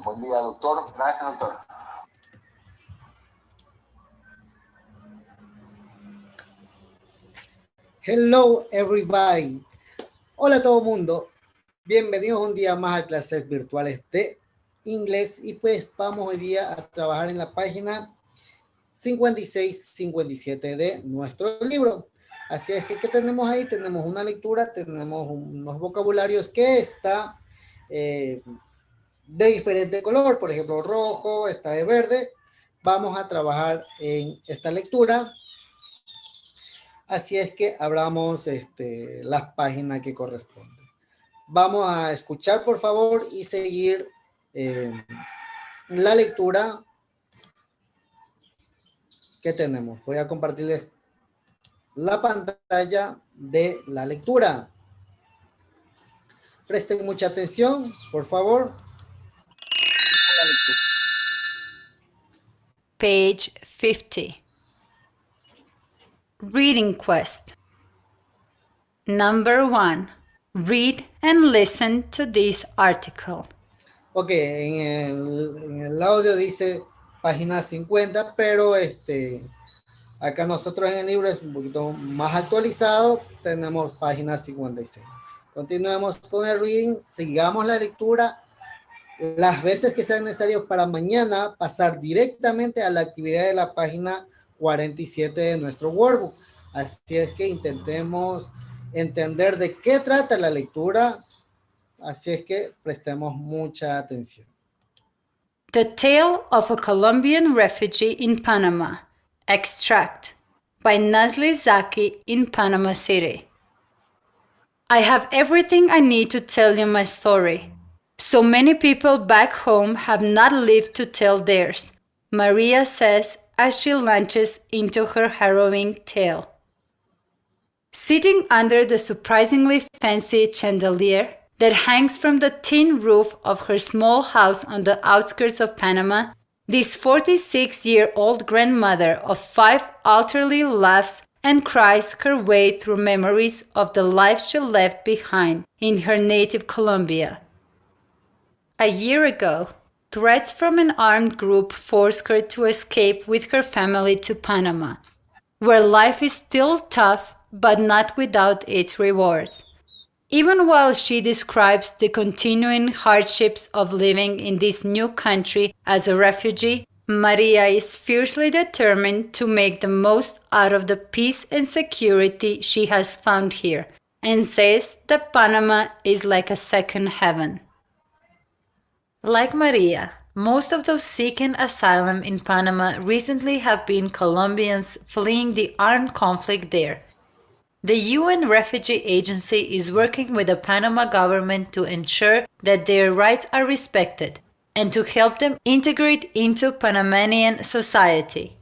Buen día, doctor. Gracias, doctor. Hello everybody. Hola a todo mundo. Bienvenidos un día más a clases virtuales de inglés y pues vamos hoy día a trabajar en la página 56-57 de nuestro libro. Así es que, ¿qué tenemos ahí? Tenemos una lectura, tenemos unos vocabularios que está de diferente color, por ejemplo rojo, está de verde. Vamos a trabajar en esta lectura. Así es que abramos las páginas que corresponden. Vamos a escuchar, por favor, y seguir la lectura que tenemos. Voy a compartirles la pantalla de la lectura. Presten mucha atención, por favor. Page 50. Reading Quest. Number 1. Read and listen to this article. Ok, en el audio dice página 50, pero acá nosotros en el libro es un poquito más actualizado, tenemos página 56. Continuemos con el reading, sigamos la lectura las veces que sean necesarios para mañana pasar directamente a la actividad de la página 47 de nuestro workbook. Así es que intentemos entender de qué trata la lectura, así es que prestemos mucha atención. The Tale of a Colombian Refugee in Panama. Extract by Nazli Zaki in Panama City. I have everything I need to tell you my story. So many people back home have not lived to tell theirs, Maria says as she launches into her harrowing tale. Sitting under the surprisingly fancy chandelier that hangs from the tin roof of her small house on the outskirts of Panama, this 46-year-old grandmother of 5 utterly laughs and cries her way through memories of the life she left behind in her native Colombia. A year ago, threats from an armed group forced her to escape with her family to Panama, where life is still tough but not without its rewards. Even while she describes the continuing hardships of living in this new country as a refugee, Maria is fiercely determined to make the most out of the peace and security she has found here, and says that Panama is like a second heaven. Like Maria, most of those seeking asylum in Panama recently have been Colombians fleeing the armed conflict there. The UN Refugee Agency is working with the Panama government to ensure that their rights are respected and to help them integrate into Panamanian society.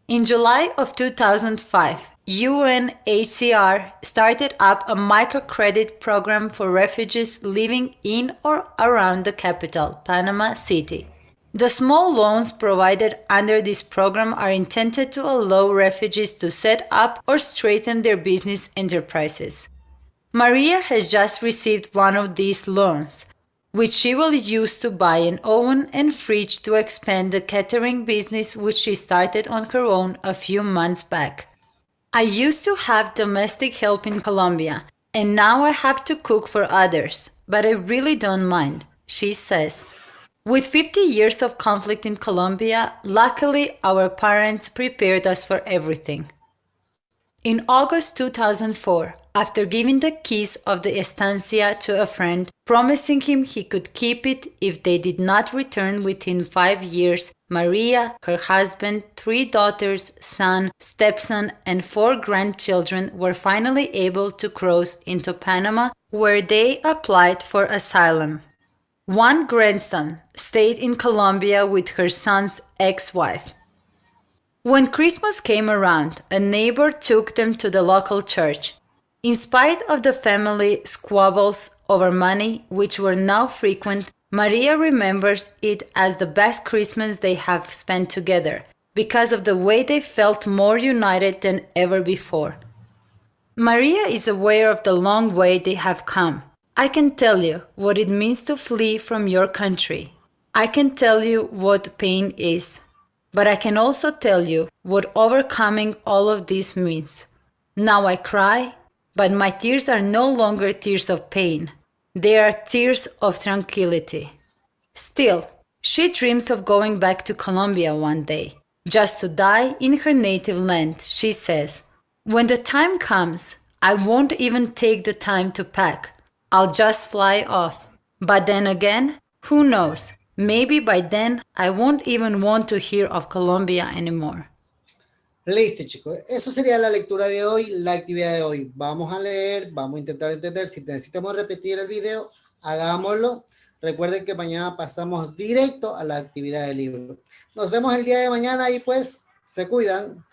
In July of 2005, UNHCR started up a microcredit program for refugees living in or around the capital, Panama City. The small loans provided under this program are intended to allow refugees to set up or strengthen their business enterprises. Maria has just received one of these loans, which she will use to buy an oven and fridge to expand the catering business which she started on her own a few months back. I used to have domestic help in Colombia, and now I have to cook for others, but I really don't mind, she says. With 50 years of conflict in Colombia, luckily our parents prepared us for everything. In August 2004, after giving the keys of the estancia to a friend, promising him he could keep it if they did not return within 5 years, Maria, her husband, 3 daughters, son, stepson, and 4 grandchildren were finally able to cross into Panama, where they applied for asylum. One grandson stayed in Colombia with her son's ex-wife. When Christmas came around, a neighbor took them to the local church. In spite of the family squabbles over money, which were now frequent, Maria remembers it as the best Christmas they have spent together, because of the way they felt more united than ever before. Maria is aware of the long way they have come. I can tell you what it means to flee from your country. I can tell you what pain is, but I can also tell you what overcoming all of this means. Now I cry, but my tears are no longer tears of pain. They are tears of tranquility. Still, she dreams of going back to Colombia one day, just to die in her native land, she says. When the time comes, I won't even take the time to pack. I'll just fly off. But then again, who knows? Maybe by then I won't even want to hear of Colombia anymore. Listo, chicos. Eso sería la lectura de hoy, la actividad de hoy. Vamos a leer, vamos a intentar entender. Si necesitamos repetir el video, hagámoslo. Recuerden que mañana pasamos directo a la actividad del libro. Nos vemos el día de mañana y pues se cuidan.